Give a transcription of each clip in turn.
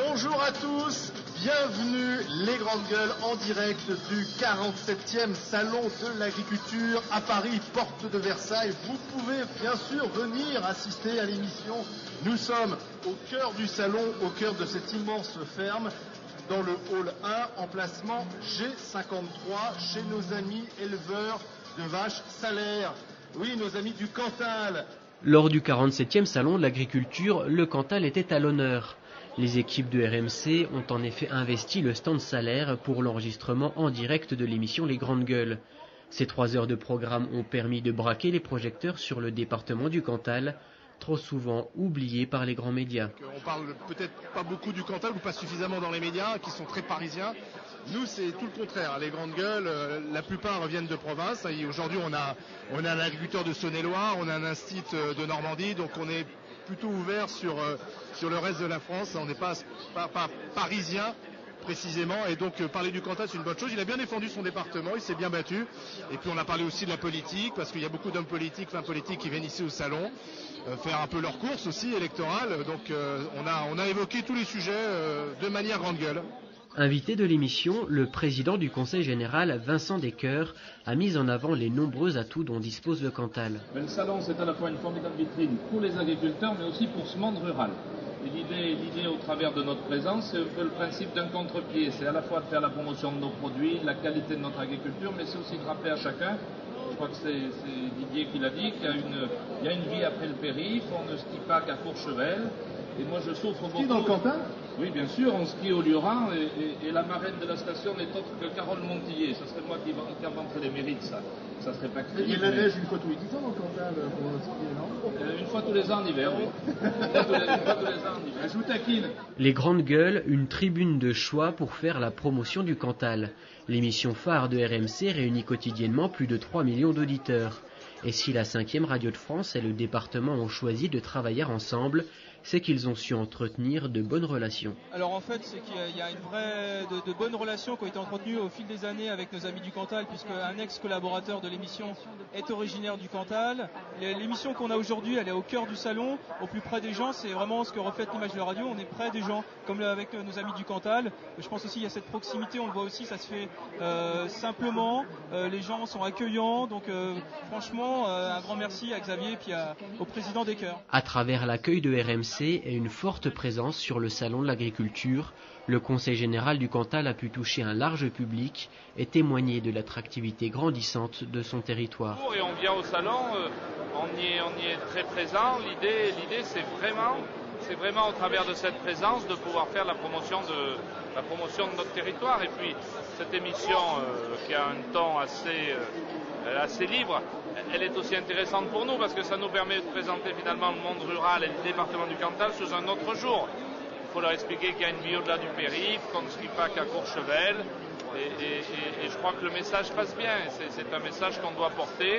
Bonjour à tous, bienvenue les grandes gueules en direct du 47e Salon de l'Agriculture à Paris, porte de Versailles. Vous pouvez bien sûr venir assister à l'émission. Nous sommes au cœur du salon, au cœur de cette immense ferme, dans le hall 1, emplacement G53, chez nos amis éleveurs de vaches salaires. Oui, nos amis du Cantal. Lors du 47e Salon de l'Agriculture, le Cantal était à l'honneur. Les équipes de RMC ont en effet investi le stand salaire pour l'enregistrement en direct de l'émission Les Grandes Gueules. Ces 3 heures de programme ont permis de braquer les projecteurs sur le département du Cantal, trop souvent oublié par les grands médias. On parle peut-être pas beaucoup du Cantal ou pas suffisamment dans les médias, qui sont très parisiens. Nous, c'est tout le contraire. Les grandes gueules, la plupart viennent de province. Aujourd'hui, on a un agriculteur de Saône-et-Loire, on a un institut de Normandie, donc on est plutôt ouvert sur le reste de la France. On n'est pas parisien précisément, et donc parler du Cantal c'est une bonne chose. Il a bien défendu son département, il s'est bien battu, et puis on a parlé aussi de la politique, parce qu'il y a beaucoup d'hommes politiques, femmes politiques qui viennent ici au salon faire un peu leur course aussi électorale, donc on a évoqué tous les sujets de manière grande gueule. Invité de l'émission, le président du Conseil général, Vincent Descoeurs, a mis en avant les nombreux atouts dont dispose le Cantal. Le salon, c'est à la fois une formidable vitrine pour les agriculteurs, mais aussi pour ce monde rural. Et l'idée au travers de notre présence, c'est un peu le principe d'un contre-pied. C'est à la fois de faire la promotion de nos produits, de la qualité de notre agriculture, mais c'est aussi de rappeler à chacun, je crois que c'est Didier qui l'a dit, qu'il y a une vie après le périph', on ne skie pas qu'à Courchevel. Et moi je souffre beaucoup. Dans le Cantal ? Oui, bien sûr, on skie au Lioran et la marraine de la station n'est autre que Carole Montillet. Ça serait moi qui inventerais les mérites, ça. Ça serait pas crédible. Il y a la neige une fois tous les 10 ans dans le Cantal pour skier, non ? Une fois tous les ans en hiver, oui. Une fois tous les ans en hiver. Je vous taquine. Les Grandes Gueules, une tribune de choix pour faire la promotion du Cantal. L'émission phare de RMC réunit quotidiennement plus de 3 millions d'auditeurs. Et si la 5e radio de France et le département ont choisi de travailler ensemble, c'est qu'ils ont su entretenir de bonnes relations. Alors en fait, c'est qu'il y a de bonnes relations qui ont été entretenues au fil des années avec nos amis du Cantal, puisque un ex-collaborateur de l'émission est originaire du Cantal. L'émission qu'on a aujourd'hui, elle est au cœur du salon, au plus près des gens. C'est vraiment ce que reflète l'image de la radio. On est près des gens, comme avec nos amis du Cantal. Je pense aussi qu'il y a cette proximité, on le voit aussi, ça se fait simplement. Les gens sont accueillants, donc franchement, un grand merci à Xavier et puis au président Descoeurs. À travers l'accueil de RMC et une forte présence sur le salon de l'agriculture, le Conseil général du Cantal a pu toucher un large public et témoigner de l'attractivité grandissante de son territoire. Et on vient au salon, on y est très présent. L'idée c'est vraiment au travers de cette présence de pouvoir faire la promotion de notre territoire. Et puis cette émission qui a un ton assez libre, elle est aussi intéressante pour nous parce que ça nous permet de présenter finalement le monde rural et le département du Cantal sous un autre jour. Il faut leur expliquer qu'il y a une vie au-delà du périph', qu'on ne skie pas qu'à Courchevel. Et je crois que le message passe bien. C'est un message qu'on doit porter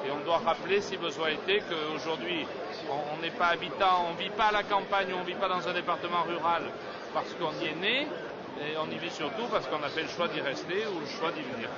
et on doit rappeler, si besoin était, qu'aujourd'hui on n'est pas habitant, on ne vit pas à la campagne, on ne vit pas dans un département rural parce qu'on y est né, et on y vit surtout parce qu'on a fait le choix d'y rester ou le choix d'y venir.